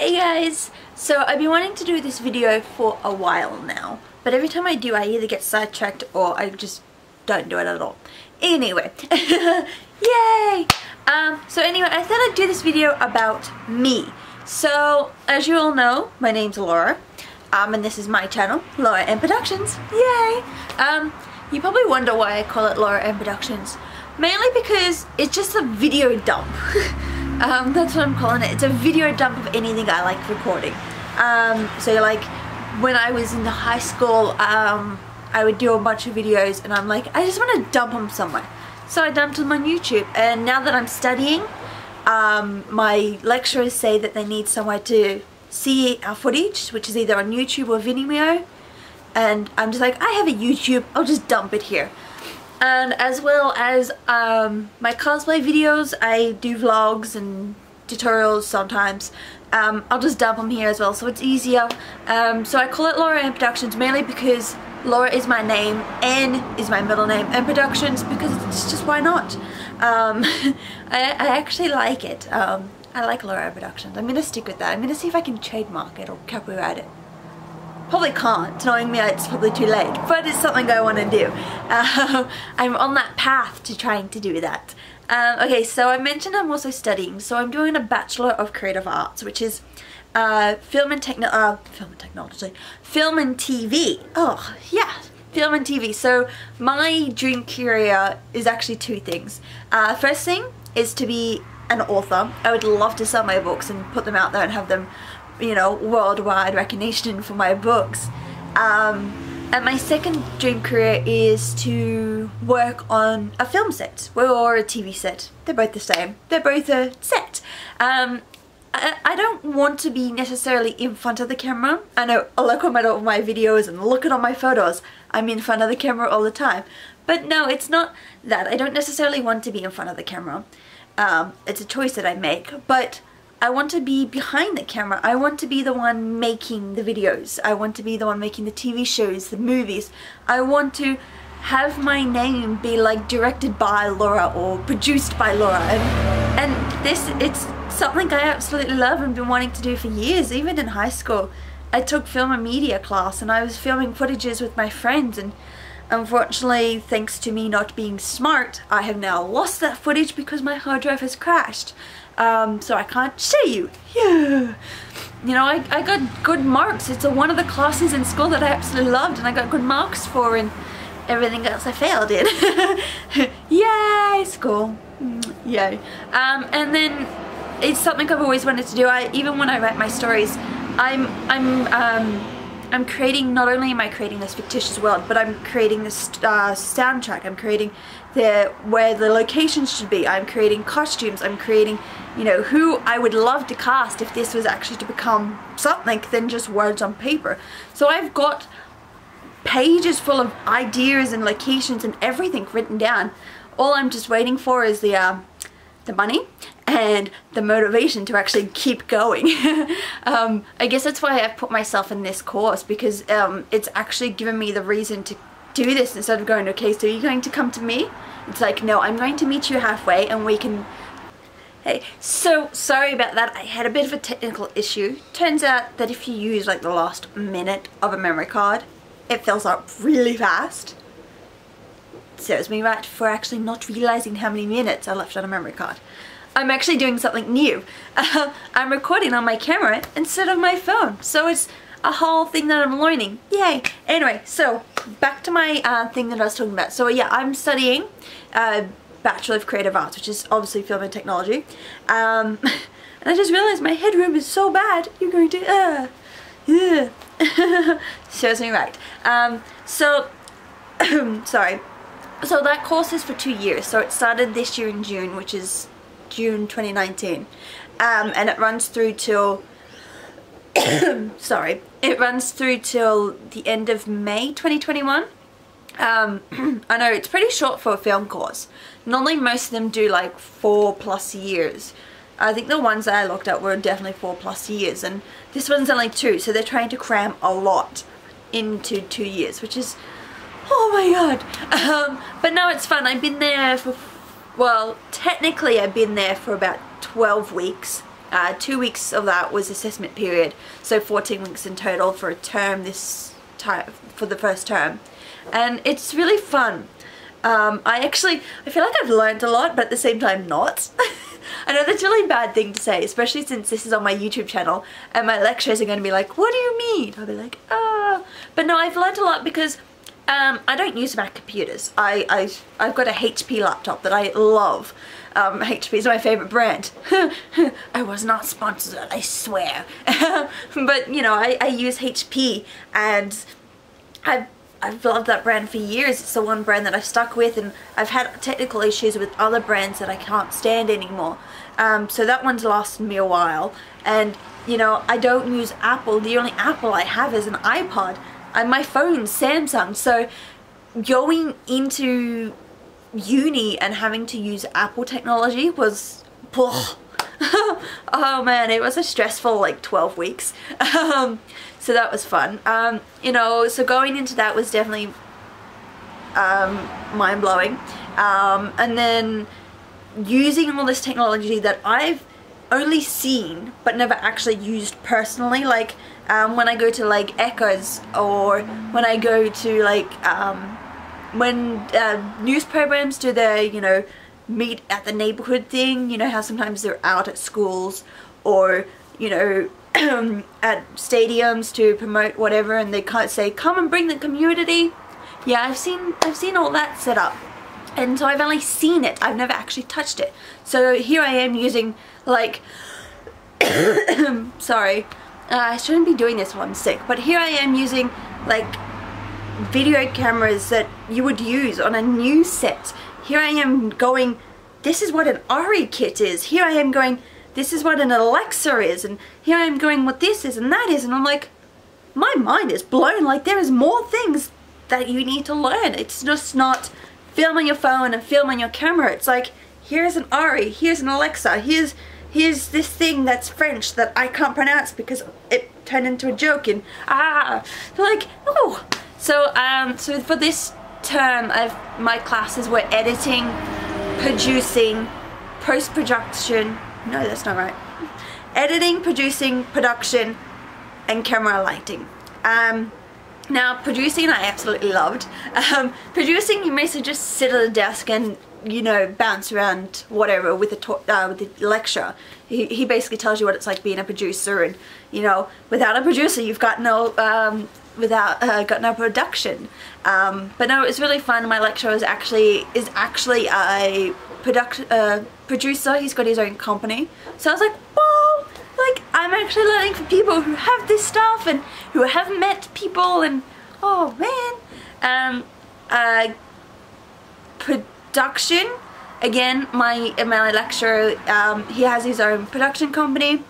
Hey guys! So I've been wanting to do this video for a while now, but every time I do I either get sidetracked or I just don't do it at all. Anyway, yay! So anyway, I thought I'd do this video about me. So, as you all know, my name's Laura, and this is my channel, Laura M Productions. Yay! You probably wonder why I call it Laura M Productions. Mainly because it's just a video dump. That's what I'm calling it. It's a video dump of anything I like recording. So like when I was in high school, I would do a bunch of videos and I'm like, I just want to dump them somewhere. So I dumped them on YouTube, and now that I'm studying, my lecturers say that they need somewhere to see our footage, which is either on YouTube or Vimeo, and I'm just like, I have a YouTube, I'll just dump it here. And as well as my cosplay videos, I do vlogs and tutorials sometimes. I'll just dump them here as well, so it's easier. So I call it Laura M Productions mainly because Laura is my name, N is my middle name, and Productions because it's just why not. I actually like it. I like Laura M Productions. I'm gonna stick with that. I'm gonna see if I can trademark it or copyright it. Probably can't, knowing me it's probably too late, but it's something I want to do. I'm on that path to trying to do that. Okay, so I mentioned I'm also studying, so I'm doing a Bachelor of Creative Arts, which is film and TV. Oh, yeah, film and TV. So my dream career is actually two things. First thing is to be an author. I would love to sell my books and put them out there and have them, you know, worldwide recognition for my books. And my second dream career is to work on a film set or a TV set. They're both the same. They're both a set. I don't want to be necessarily in front of the camera. I know I look at all my videos and look at all my photos. I'm in front of the camera all the time. But no, it's not that. I don't necessarily want to be in front of the camera. It's a choice that I make, but I want to be behind the camera. I want to be the one making the videos. I want to be the one making the TV shows, the movies. I want to have my name be like directed by Laura or produced by Laura. And it's something I absolutely love and been wanting to do for years, even in high school. I took film and media class and I was filming footages with my friends, and unfortunately, thanks to me not being smart, I have now lost that footage because my hard drive has crashed. So I can't show you. Yeah. You know, I got good marks. It's one of the classes in school that I absolutely loved and I got good marks for, and everything else I failed in. Yay, school. Yay. And then it's something I've always wanted to do. Even when I write my stories, I'm creating, not only am I creating this fictitious world, but I'm creating this soundtrack. I'm creating where the locations should be. I'm creating costumes. I'm creating, you know, who I would love to cast if this was actually to become something than just words on paper. So I've got pages full of ideas and locations and everything written down. All I'm just waiting for is the money and the motivation to actually keep going. I guess that's why I've put myself in this course, because it's actually given me the reason to do this instead of going, okay, so you're going to come to me? It's like, no, I'm going to meet you halfway and we can... Hey, so sorry about that. I had a bit of a technical issue. Turns out that if you use like the last minute of a memory card, it fills up really fast. Serves me right for actually not realizing how many minutes I left on a memory card. I'm actually doing something new. I'm recording on my camera instead of my phone, so it's a whole thing that I'm learning. Yay! Anyway, so back to my thing that I was talking about. So yeah, I'm studying Bachelor of Creative Arts, which is obviously film and technology. And I just realized my headroom is so bad. You're going to serves me right. Sorry. So that course is for 2 years. So it started this year in June, which is June 2019, and it runs through till sorry, it runs through till the end of May 2021. I know it's pretty short for a film course. Normally most of them do like 4+ years. I think the ones that I looked at were definitely 4+ years, and this one's only 2, so they're trying to cram a lot into 2 years, which is, oh my god. But no, it's fun. I've been there for, well, technically I've been there for about 12 weeks. 2 weeks of that was assessment period, so 14 weeks in total for a term this time, for the first term. And it's really fun. I feel like I've learned a lot, but at the same time not. I know that's a really bad thing to say, especially since this is on my YouTube channel and my lecturers are going to be like, what do you mean? I'll be like, ah. But no, I've learned a lot because I don't use Mac computers. I've got a HP laptop that I love. HP is my favourite brand. I was not sponsored, I swear. But you know, I use HP, and I've loved that brand for years. It's the one brand that I've stuck with, and I've had technical issues with other brands that I can't stand anymore. So that one's lasted me a while. And you know, I don't use Apple. The only Apple I have is an iPod, and my phone's Samsung. So going into uni and having to use Apple technology was, oh man, it was a stressful like 12 weeks. So that was fun. You know, so going into that was definitely mind-blowing. And then using all this technology that I've only seen but never actually used personally, like when I go to like Echoes, or when I go to like when news programs do their, you know, meet at the neighborhood thing, you know how sometimes they're out at schools, or you know, at stadiums to promote whatever, and they can't say come and bring the community. Yeah, I've seen all that set up, and so I've only seen it, I've never actually touched it. So here I am using like sorry, I shouldn't be doing this while I'm sick, but here I am using like video cameras that you would use on a news set. Here I am going, this is what an ARRI kit is. Here I am going, this is what an Alexa is. And here I am going, what this is and that is. And I'm like, my mind is blown. Like, there is more things that you need to learn. It's just not filming your phone and filming your camera. It's like, here's an ARRI, here's an Alexa, here's this thing that's French that I can't pronounce because it turned into a joke, and like, oh. So so for this term, my classes were editing, producing, post-production, no that's not right, editing, producing, production, and camera lighting. Now producing I absolutely loved. Producing, you basically just sit at a desk and, you know, bounce around whatever with the lecturer. He basically tells you what it's like being a producer, and you know, without a producer you've got no got no production. But no, it was really fun. My lecturer is actually a producer. He's got his own company. So I was like, whoa, like I'm actually learning from people who have this stuff and who have met people, and oh man. Production, again, my lecturer, he has his own production company.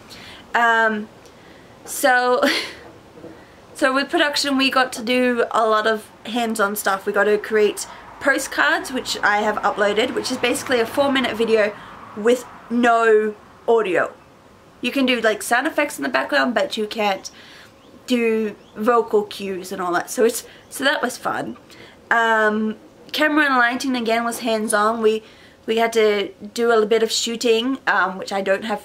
So with production we got to do a lot of hands-on stuff. We got to create postcards, which I have uploaded, which is basically a 4-minute video with no audio. You can do like sound effects in the background, but you can't do vocal cues and all that. So that was fun. Camera and lighting again was hands-on. We had to do a little bit of shooting, which I don't have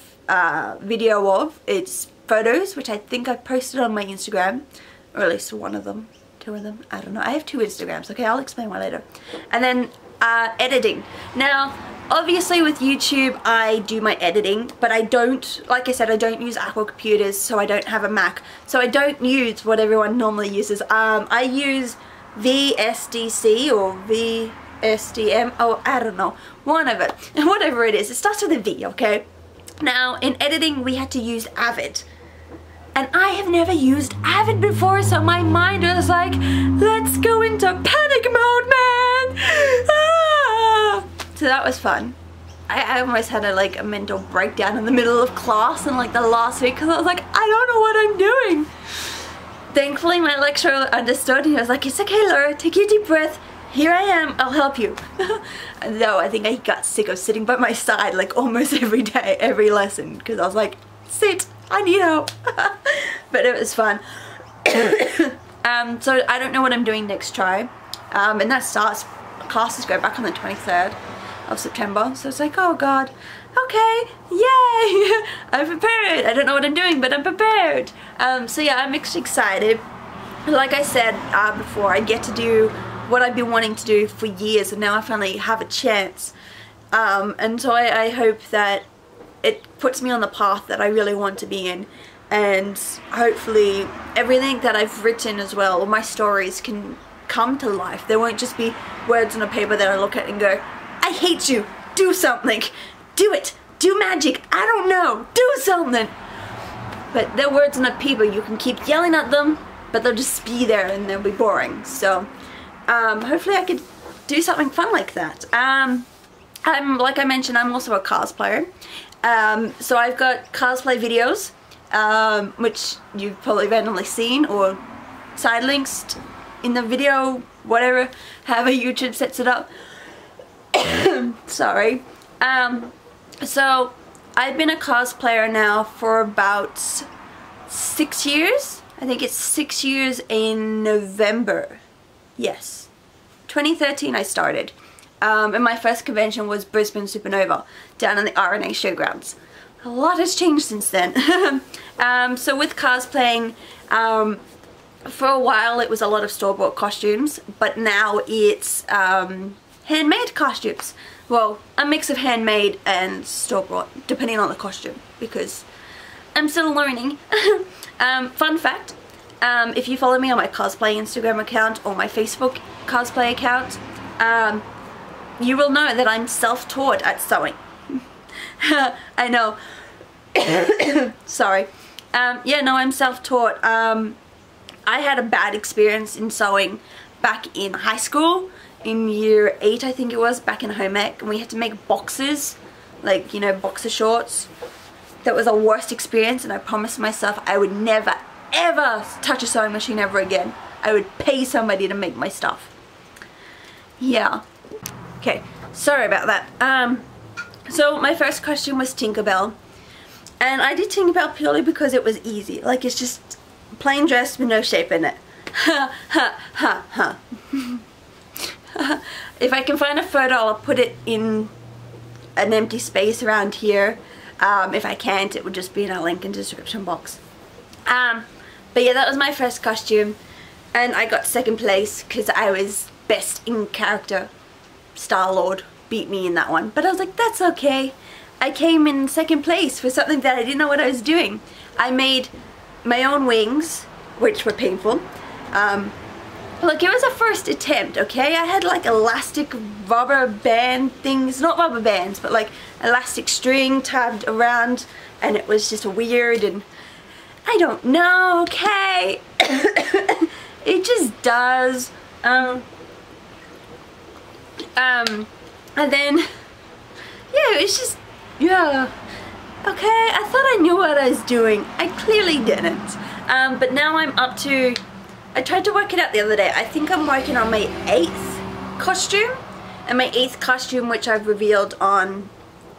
video of. It's photos, which I think I posted on my Instagram, or at least one of them, 2 of them, I don't know. I have 2 Instagrams, okay, I'll explain why later. And then editing. Now obviously with YouTube I do my editing, but I don't, like I said, I don't use Apple computers, so I don't have a Mac, so I don't use what everyone normally uses. I use VSDC or VSDM, oh I don't know, one of it, whatever it is, it starts with a V, okay? Now in editing we had to use Avid, and I have never used Avid before, so my mind was like, let's go into panic mode, man! Ah! So that was fun. I almost had a mental breakdown in the middle of class in like the last week, because I was like, I don't know what I'm doing. Thankfully my lecturer understood. He was like, it's okay Laura, take a deep breath, here I am, I'll help you. Though I think I got sick of sitting by my side like almost every day, every lesson, because I was like, sit, I need help. But it was fun. So I don't know what I'm doing next try, and that starts, classes go back on the 23rd. of September. So it's like, oh god, okay, yay, I'm prepared. I don't know what I'm doing, but I'm prepared. So yeah, I'm excited. Like I said before, I get to do what I've been wanting to do for years, and now I finally have a chance. And so I hope that it puts me on the path that I really want to be in, and hopefully everything that I've written as well, all my stories, can come to life. There won't just be words on a paper that I look at and go, I hate you, do something, do it, do magic, I don't know, do something. But they're words on a paper, you can keep yelling at them, but they'll just be there and they'll be boring. So hopefully I could do something fun like that. Like I mentioned, I'm also a cosplayer. So I've got cosplay videos, which you've probably randomly seen or side links in the video, whatever, however YouTube sets it up. Sorry. So I've been a cosplayer now for about 6 years. I think it's 6 years in November. Yes. 2013 I started. And my first convention was Brisbane Supernova down in the RNA Showgrounds. A lot has changed since then. So with cosplaying, for a while it was a lot of store-bought costumes, but now it's handmade costumes. Well, a mix of handmade and store-bought, depending on the costume, because I'm still learning. Fun fact, if you follow me on my cosplay Instagram account or my Facebook cosplay account, you will know that I'm self-taught at sewing. I know. Sorry. Yeah, no, I'm self-taught. I had a bad experience in sewing back in high school, in year 8 I think it was, back in home ec, and we had to make boxes, like, you know, boxer shorts. That was the worst experience, and I promised myself I would never ever touch a sewing machine ever again. I would pay somebody to make my stuff. Yeah. Okay, sorry about that. So my first costume was Tinkerbell, and I did Tinkerbell purely because it was easy. Like, it's just plain dress with no shape in it. Ha ha ha ha. If I can find a photo, I'll put it in an empty space around here. If I can't, it would just be in a link in the description box. But yeah, that was my first costume, and I got second place because I was best in character. Star-Lord beat me in that one, but I was like, that's okay. I came in second place for something that I didn't know what I was doing. I made my own wings, which were painful. Look, it was a first attempt, okay? I had like elastic rubber band things, not rubber bands, but like elastic string tied around, and it was just weird, and I don't know, okay? It just does. And then, yeah, it's just, yeah, okay, I thought I knew what I was doing. I clearly didn't. But now I'm up to, I tried to work it out the other day. I think I'm working on my 8th costume, and my 8th costume, which I've revealed on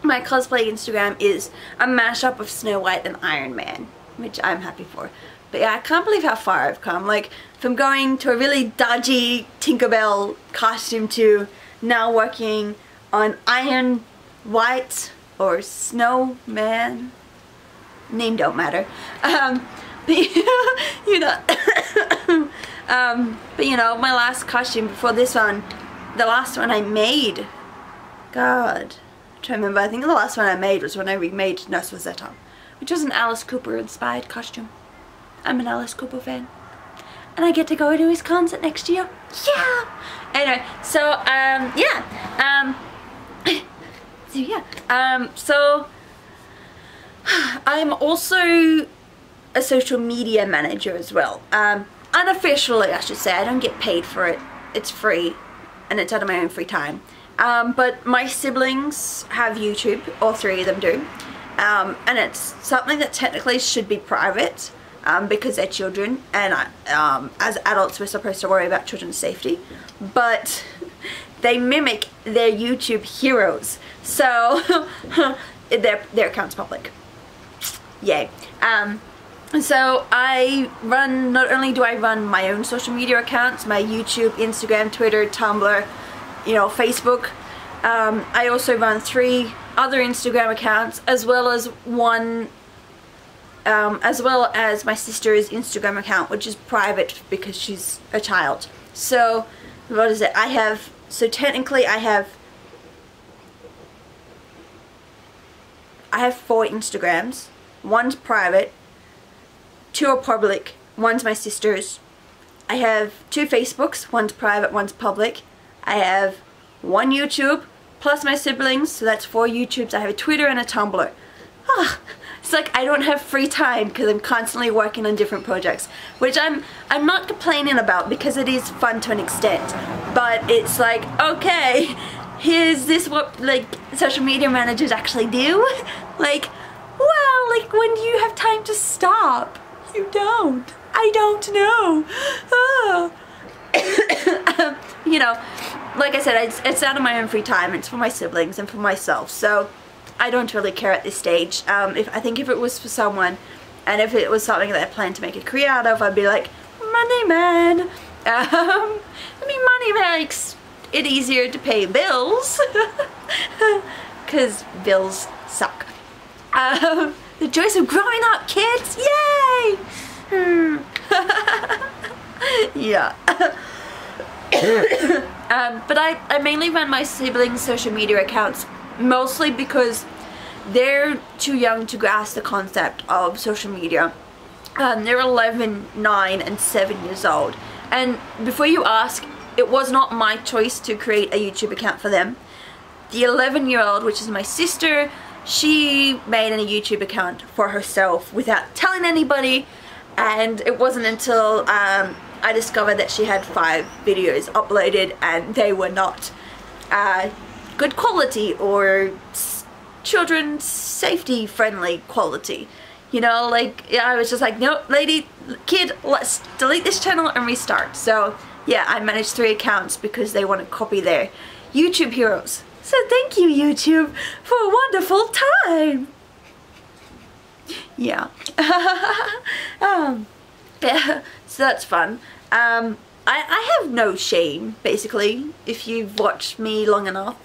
my cosplay Instagram, is a mashup of Snow White and Iron Man, which I'm happy for. But yeah, I can't believe how far I've come. Like, from going to a really dodgy Tinkerbell costume to now working on Iron White or Snowman. Name don't matter. But you know, but you know, my last costume before this one, the last one I made, God, I'm trying to remember, I think the last one I made was when I remade Nurse Rosetta, which was an Alice Cooper inspired costume. I'm an Alice Cooper fan, and I get to go to his concert next year. Yeah! Anyway, so, yeah, so I'm also a social media manager as well. Unofficially, I should say. I don't get paid for it. It's free, and it's out of my own free time. But my siblings have YouTube, all 3 of them do, and it's something that technically should be private, because they're children, and as adults we're supposed to worry about children's safety, but they mimic their YouTube heroes, so their account's public. Yay. So I run, not only do I run my own social media accounts, my YouTube, Instagram, Twitter, Tumblr, you know, Facebook, I also run 3 other Instagram accounts, as well as my sister's Instagram account, which is private because she's a child. So what is it? So technically I have 4 Instagrams. 1's private, 2 are public, 1's my sister's. I have 2 Facebooks, 1's private, 1's public. I have 1 YouTube, plus my siblings, so that's 4 YouTubes. I have a Twitter and a Tumblr. It's like I don't have free time because I'm constantly working on different projects, which I'm not complaining about because it is fun to an extent. But it's like, okay, is this what like social media managers actually do? Like, well, like when do you have time to stop? You don't. I don't know. Oh. You know, like I said, it's out of my own free time. It's for my siblings and for myself. So I don't really care at this stage. I think if it was for someone, and if it was something that I planned to make a career out of, I'd be like, money man. I mean, money makes it easier to pay bills, because bills suck. The joys of growing up, kids! Yay! Yeah. But I mainly run my siblings' social media accounts mostly because they're too young to grasp the concept of social media. They're 11, 9, and 7 years old. And before you ask, it was not my choice to create a YouTube account for them. The 11-year-old, which is my sister, she made a YouTube account for herself without telling anybody, and it wasn't until I discovered that she had 5 videos uploaded and they were not good quality or children's safety friendly quality. You know, like, yeah, I was just like, no, kid, let's delete this channel and restart. So yeah, I managed 3 accounts because they want to copy their YouTube heroes. So thank you, YouTube, for a wonderful time. Yeah. Yeah, so that's fun. I have no shame, basically, if you've watched me long enough.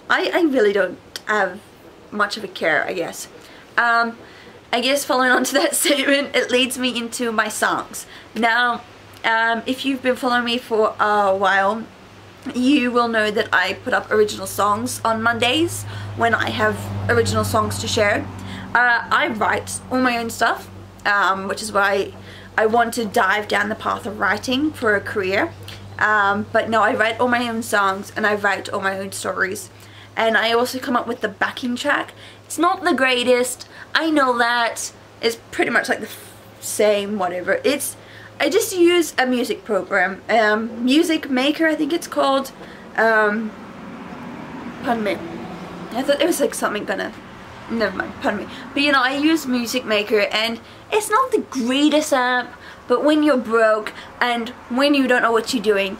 I really don't have much of a care, I guess. I guess following on to that statement, it leads me into my songs. Now, if you've been following me for a while, you will know that I put up original songs on Mondays when I have original songs to share. I write all my own stuff, which is why I want to dive down the path of writing for a career. But no, I write all my own songs and I write all my own stories. And I also come up with the backing track. It's not the greatest, I know that. It's pretty much like the same, whatever. I just use a music program, Music Maker, I think it's called. Pardon me. I thought it was like something gonna, never mind, pardon me. But you know, I use Music Maker and it's not the greatest app, but when you're broke and when you don't know what you're doing,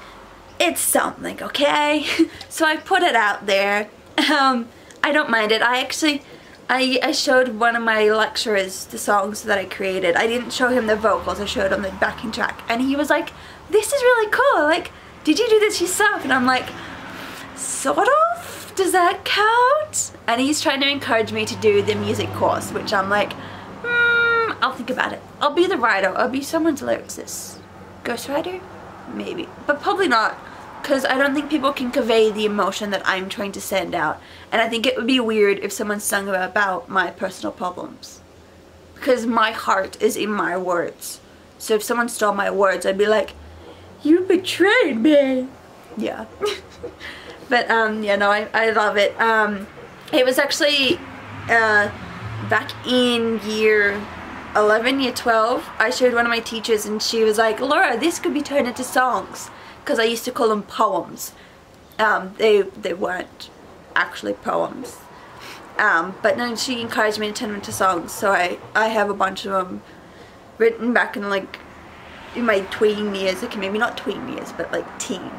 it's something, okay? So I put it out there. I don't mind it. I showed one of my lecturers the songs that I created. I didn't show him the vocals, I showed him the backing track. And he was like, this is really cool, like, did you do this yourself? And I'm like, sort of? Does that count? And he's trying to encourage me to do the music course, which I'm like, I'll think about it. I'll be the writer, I'll be someone's lyricist. Ghostwriter? Maybe. But probably not, because I don't think people can convey the emotion that I'm trying to send out. And I think it would be weird if someone sung about my personal problems. Because my heart is in my words. So if someone stole my words, I'd be like, you betrayed me. Yeah. But yeah, no, I love it. It was actually back in year 11, year 12, I showed one of my teachers and she was like, Laura, this could be turned into songs. Because I used to call them poems. They weren't actually poems. But then she encouraged me to turn them into songs, so I have a bunch of them written back in like in my tween years. Okay, maybe not tween years, but like teenage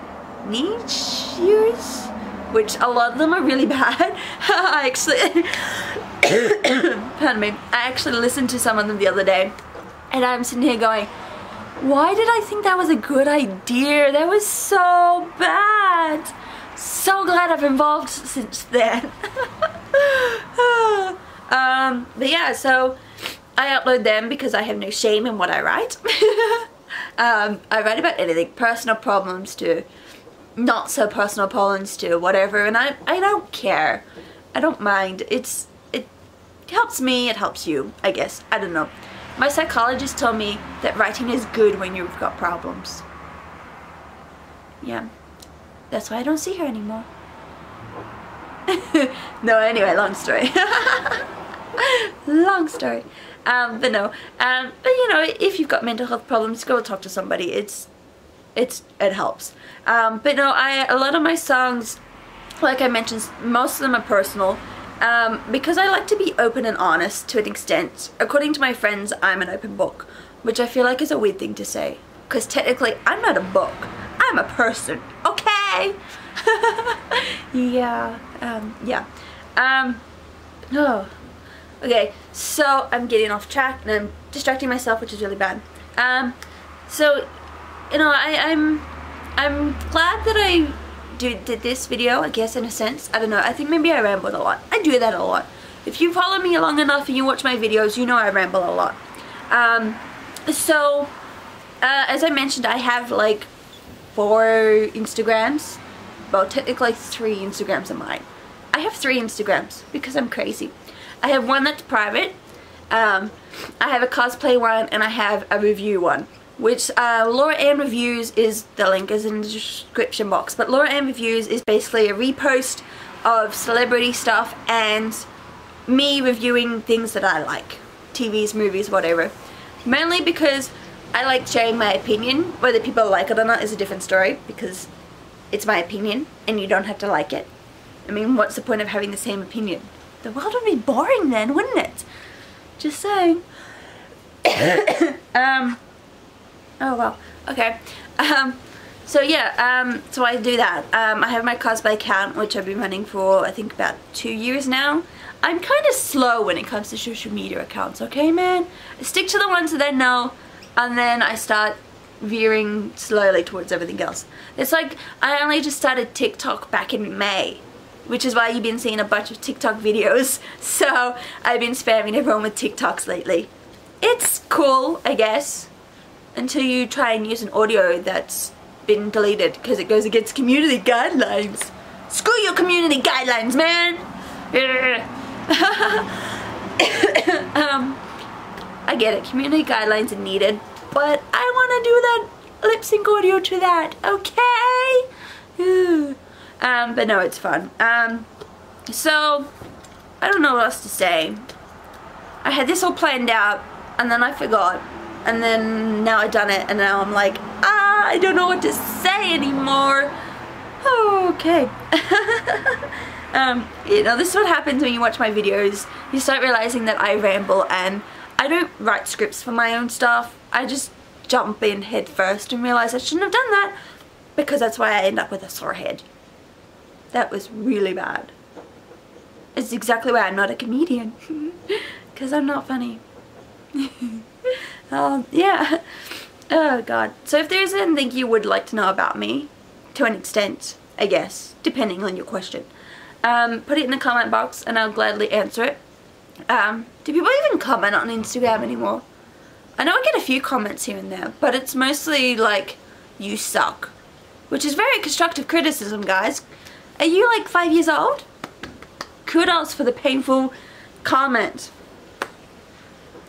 years, which a lot of them are really bad. I actually pardon me, I actually listened to some of them the other day and I'm sitting here going, why did I think that was a good idea? That was so bad. so glad I've evolved since then. But yeah, so I upload them because I have no shame in what I write. I write about anything, personal problems to not so personal problems to whatever, and I don't care. I don't mind. It helps me, it helps you, I guess. I don't know. My psychologist told me that writing is good when you've got problems. Yeah. That's why I don't see her anymore. No, anyway, long story. Long story. But no. But you know, if you've got mental health problems, go talk to somebody. It helps. But no, a lot of my songs, like I mentioned, most of them are personal. Because I like to be open and honest to an extent. According to my friends, I'm an open book, which I feel like is a weird thing to say. Because technically, I'm not a book. I'm a person. Okay? Yeah. Yeah. Oh. Okay, so I'm getting off track and I'm distracting myself, which is really bad. So, you know, I'm glad that I did this video, I guess, in a sense. I don't know, I think maybe I rambled a lot. I do that a lot. If you follow me long enough and you watch my videos, you know I ramble a lot. As I mentioned, I have like 4 Instagrams. Well, technically 3 Instagrams of mine. I have 3 Instagrams because I'm crazy. I have one that's private, I have a cosplay one, and I have a review one. Which, Laura Ann Reviews is, the link is in the description box, but Laura Ann Reviews is basically a repost of celebrity stuff and me reviewing things that I like. TVs, movies, whatever. Mainly because I like sharing my opinion. Whether people like it or not is a different story, because it's my opinion and you don't have to like it. I mean, what's the point of having the same opinion? The world would be boring then, wouldn't it? Just saying. Oh well, okay. So yeah, so I do that. I have my cosplay account, which I've been running for I think about 2 years now. I'm kind of slow when it comes to social media accounts, okay man? I stick to the ones that I know, and then I start veering slowly towards everything else. It's like, I only just started TikTok back in May, which is why you've been seeing a bunch of TikTok videos. So I've been spamming everyone with TikToks lately. It's cool, I guess, until you try and use an audio that's been deleted because it goes against community guidelines. Screw your community guidelines, man! I get it, community guidelines are needed, but I want to do that lip sync audio to that, okay? But no, it's fun. So, I don't know what else to say. I had this all planned out, and then I forgot. And then now I've done it, and now I'm like, I don't know what to say anymore. Oh, okay. You know, this is what happens when you watch my videos. You start realizing that I ramble, and I don't write scripts for my own stuff. I just jump in head first and realize I shouldn't have done that, because that's why I end up with a sore head. That was really bad. It's exactly why I'm not a comedian. Because I'm not funny. Yeah. Oh god. So if there's anything you would like to know about me, to an extent, I guess, depending on your question, put it in the comment box and I'll gladly answer it. Do people even comment on Instagram anymore? I know I get a few comments here and there, but it's mostly like, you suck. Which is very constructive criticism, guys. Are you like 5 years old? Kudos for the painful comment.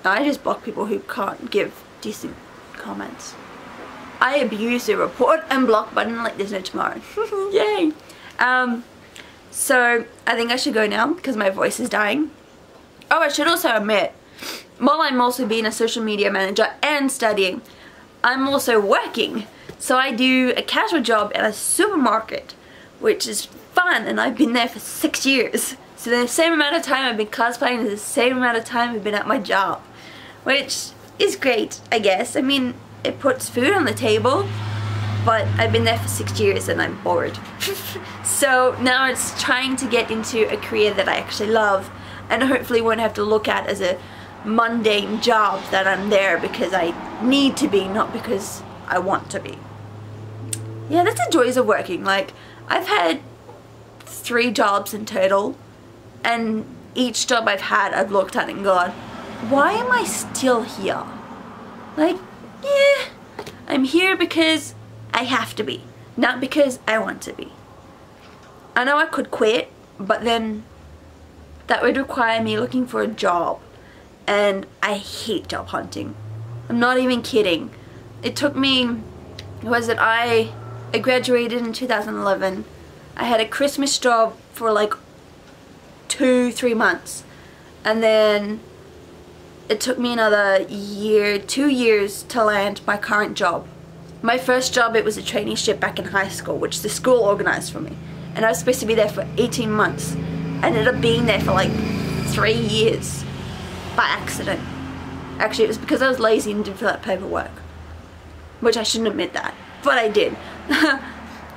I just block people who can't give decent comments. I abuse the report and block button like there's no tomorrow. Yay! So I think I should go now because my voice is dying. Oh, I should also admit, while I'm also being a social media manager and studying, I'm also working. So I do a casual job at a supermarket, which is fun, and I've been there for 6 years. So the same amount of time I've been cosplaying is the same amount of time I've been at my job. Which is great, I guess. I mean, it puts food on the table, but I've been there for 6 years and I'm bored. So now it's trying to get into a career that I actually love, and hopefully won't have to look at as a mundane job that I'm there because I need to be, not because I want to be. Yeah, that's the joys of working. Like, I've had 3 jobs in total, and each job I've had I've looked at and gone, why am I still here? Like, yeah, I'm here because I have to be, not because I want to be. I know I could quit, but then that would require me looking for a job, and I hate job hunting. I'm not even kidding. It took me, I graduated in 2011. I had a Christmas job for like 2-3 months, and then it took me another 2 years to land my current job. My first job, it was a traineeship back in high school, which the school organized for me, and I was supposed to be there for 18 months. I ended up being there for like 3 years by accident. Actually, it was because I was lazy and didn't fill out paperwork, which I shouldn't admit that, but I did.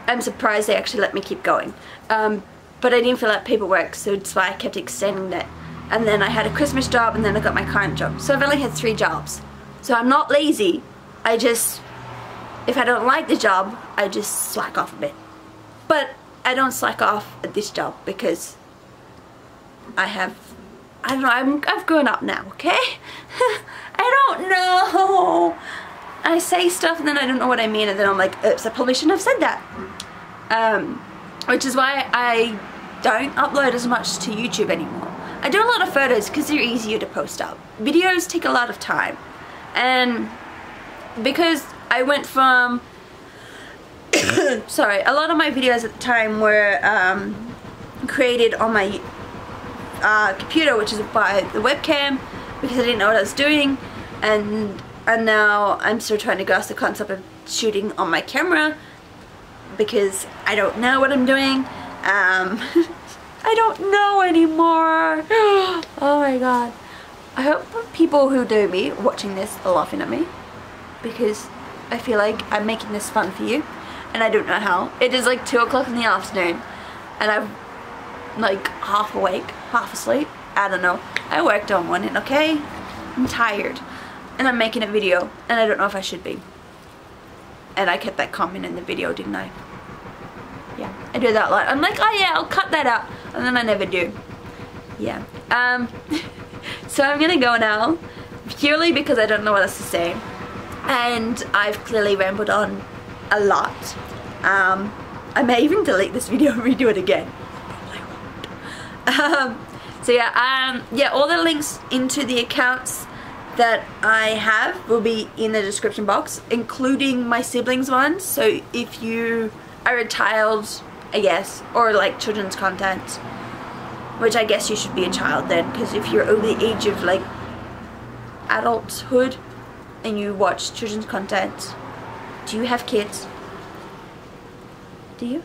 I'm surprised they actually let me keep going. But I didn't fill out paperwork, so that's why I kept extending that. And then I had a Christmas job, and then I got my current job. So I've only had 3 jobs. So I'm not lazy. I just, if I don't like the job, I just slack off a bit. But I don't slack off at this job because I don't know, I've grown up now, okay? I don't know. I say stuff and then I don't know what I mean, and then I'm like, oops, I probably shouldn't have said that. Which is why I don't upload as much to YouTube anymore. I do a lot of photos because they're easier to post up. Videos take a lot of time. And because I went from, sorry, a lot of my videos at the time were created on my computer, which is by the webcam, because I didn't know what I was doing, and now I'm still trying to grasp the concept of shooting on my camera because I don't know what I'm doing. I don't know anymore. Oh my god. I hope people who know me watching this are laughing at me, because I feel like I'm making this fun for you, and I don't know how. It is like 2 o'clock in the afternoon, and I'm like half awake, half asleep. I don't know. I worked all morning, okay? I'm tired. And I'm making a video, and I don't know if I should be. And I kept that comment in the video, didn't I? Yeah, I do that a lot. I'm like, oh yeah, I'll cut that out. And then I never do. Yeah. So I'm gonna go now, purely because I don't know what else to say. And I've clearly rambled on a lot. I may even delete this video and redo it again. So yeah, all the links into the accounts that I have will be in the description box, including my siblings ones. So if you are a child, I guess, or like children's content, which I guess you should be a child then, because if you're over the age of like adulthood and you watch children's content, do you have kids? Do you?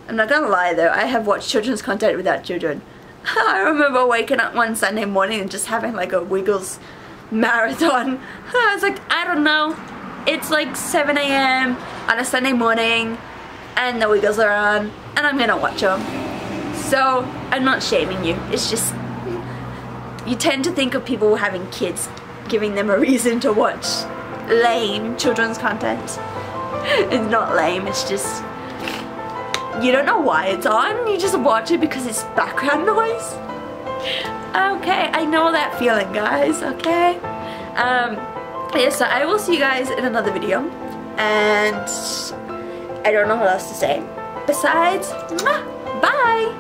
I'm not gonna lie though, I have watched children's content without children. I remember waking up one Sunday morning and just having like a Wiggles marathon. I was like, I don't know, it's like 7 AM on a Sunday morning and the Wiggles are on and I'm gonna watch them. So I'm not shaming you, it's just you tend to think of people having kids giving them a reason to watch lame children's content. It's not lame, it's just, you don't know why it's on, you just watch it because it's background noise. Okay, I know that feeling, guys, okay? Yeah, so I will see you guys in another video, and I don't know what else to say besides, bye!